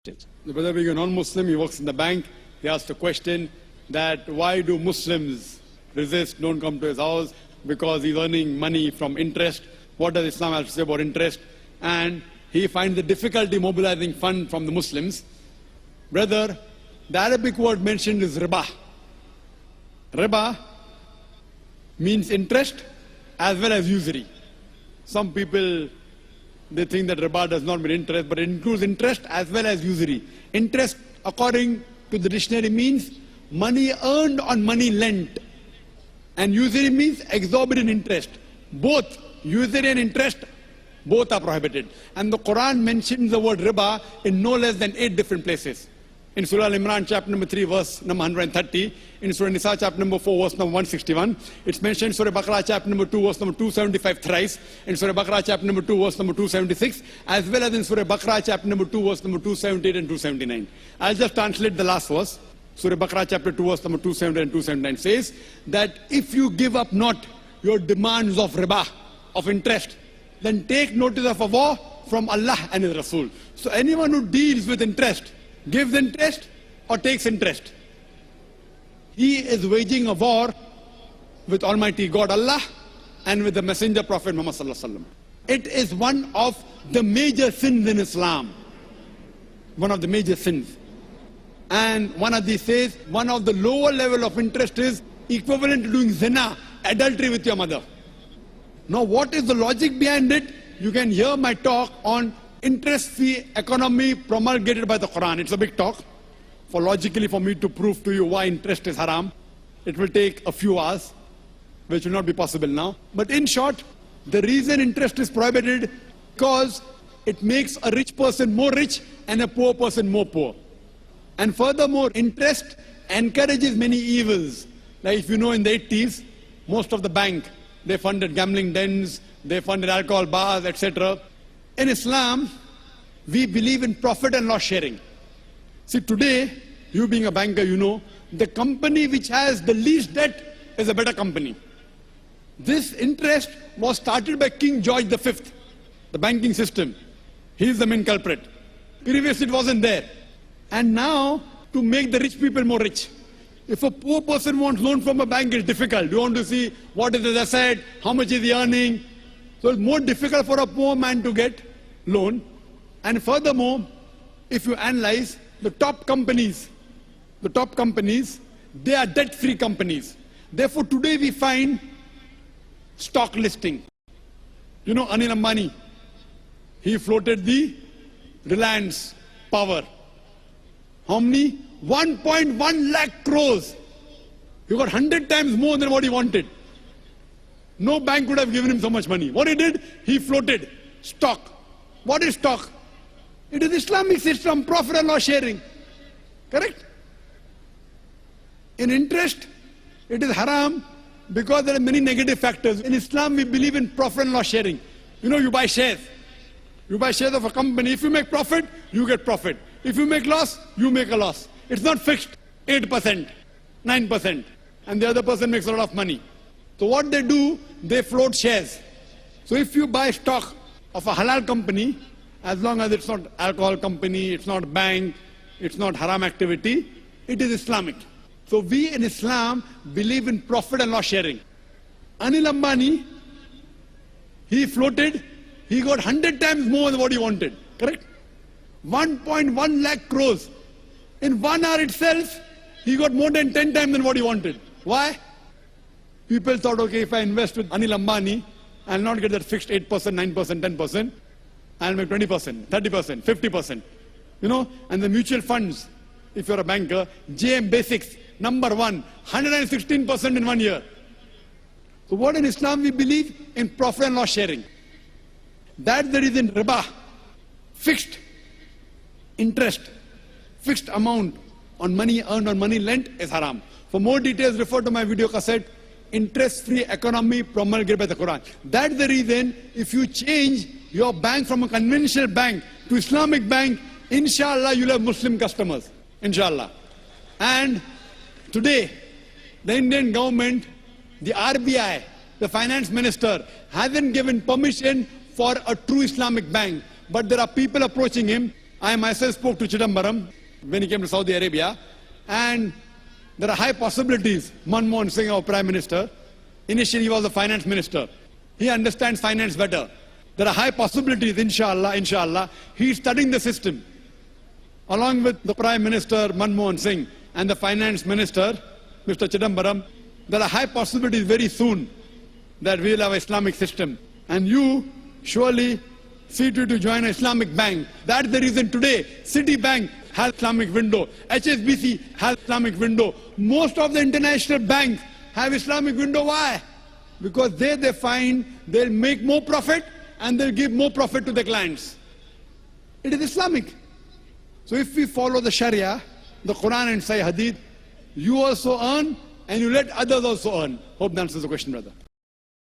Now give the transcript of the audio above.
The brother being a non-Muslim, he works in the bank. He asked a question that why do Muslims resist, don't come to his house? Because he's earning money from interest. What does Islam have to say about interest? And he finds the difficulty mobilizing fund from the Muslims. Brother, the Arabic word mentioned is riba. Riba means interest as well as usury. Some people, they think that riba does not mean interest, but it includes interest as well as usury. Interest, according to the dictionary, means money earned on money lent. And usury means exorbitant interest. Both usury and interest, both are prohibited. And the Quran mentions the word riba in no less than 8 different places. In Surah Al-Imran, chapter number 3, verse number 130. In Surah Nisa, chapter number 4, verse number 161. It's mentioned in Surah Baqarah, chapter number 2, verse number 275 thrice. In Surah Baqarah, chapter number 2, verse number 276. As well as in Surah Baqarah, chapter number 2, verse number 278 and 279. I'll just translate the last verse. Surah Baqarah, chapter 2, verse number 278 and 279 says that if you give up not your demands of riba, of interest, then take notice of a war from Allah and His Rasul. So anyone who deals with interest, gives interest or takes interest, he is waging a war with Almighty God Allah and with the Messenger Prophet Muhammad Sallallahu Alaihi Wasallam. It is one of the major sins in Islam. One of the major sins. And one of these says, one of the lower level of interest is equivalent to doing zina, adultery with your mother. Now what is the logic behind it? You can hear my talk on interest-free economy promulgated by the Quran. It's a big talk. Logically for me to prove to you why interest is haram, it will take a few hours, which will not be possible now. But in short, the reason interest is prohibited because it makes a rich person more rich and a poor person more poor. And furthermore, interest encourages many evils. Like if you know in the 80s, most of the bank, they funded gambling dens, they funded alcohol bars, etc. In Islam, we believe in profit and loss sharing. See, today, you being a banker, you know, the company which has the least debt is a better company. This interest was started by King George V, the banking system. He is the main culprit. Previously, it wasn't there. And now, to make the rich people more rich. If a poor person wants loan from a bank, it's difficult. You want to see what is his asset, how much is he earning. So it's more difficult for a poor man to get loan. And furthermore, if you analyze the top companies, they are debt-free companies. Therefore, today we find stock listing. You know, Anil Ambani, he floated the Reliance Power. How many? 1.1 lakh crores. He got 100 times more than what he wanted. No bank could have given him so much money. What he did? He floated stock. What is stock? It is Islamic system, profit and loss sharing. Correct? In interest, it is haram because there are many negative factors. In Islam, we believe in profit and loss sharing. You know, you buy shares. You buy shares of a company. If you make profit, you get profit. If you make loss, you make a loss. It's not fixed, 8%, 9%, and the other person makes a lot of money. So what they do, they float shares. So if you buy stock of a halal company, as long as it's not alcohol company, it's not bank, it's not haram activity, it is Islamic. So we in Islam believe in profit and loss sharing. Anil Ambani, he floated, he got 100 times more than what he wanted, correct? 1.1 lakh crores. In 1 hour itself, he got more than 10 times than what he wanted. Why? People thought, okay, if I invest with Anil Ambani, I'll not get that fixed 8%, 9%, 10%. I'll make 20%, 30%, 50%. You know, and the mutual funds, if you're a banker, JM Basics, number 1, 116% in 1 year. So what in Islam we believe? In profit and loss sharing. That's the reason riba, fixed interest, fixed amount on money earned on money lent is haram. For more details, refer to my video cassette, Interest-Free Economy Promulgated by the Quran. That's the reason if you change your bank from a conventional bank to Islamic bank, inshallah you'll have Muslim customers, inshallah. And today, the Indian government, the RBI, the finance minister, hasn't given permission for a true Islamic bank. But there are people approaching him I myself spoke to Chidambaram when he came to Saudi Arabia, and there are high possibilities. Manmohan Singh, our Prime Minister, initially he was the Finance Minister. He understands finance better. There are high possibilities, inshallah. He is studying the system. Along with the Prime Minister, Manmohan Singh, and the Finance Minister, Mr. Chidambaram, there are high possibilities very soon that we will have an Islamic system. And you surely see to join an Islamic bank. That's the reason today Citibank has Islamic window, HSBC has Islamic window. Most of the international banks have Islamic window. Why? Because they find they'll make more profit and they'll give more profit to the clients. It is Islamic. So if we follow the Sharia, the Quran and Sahih Hadith, you also earn and you let others also earn. Hope that answers the question, brother.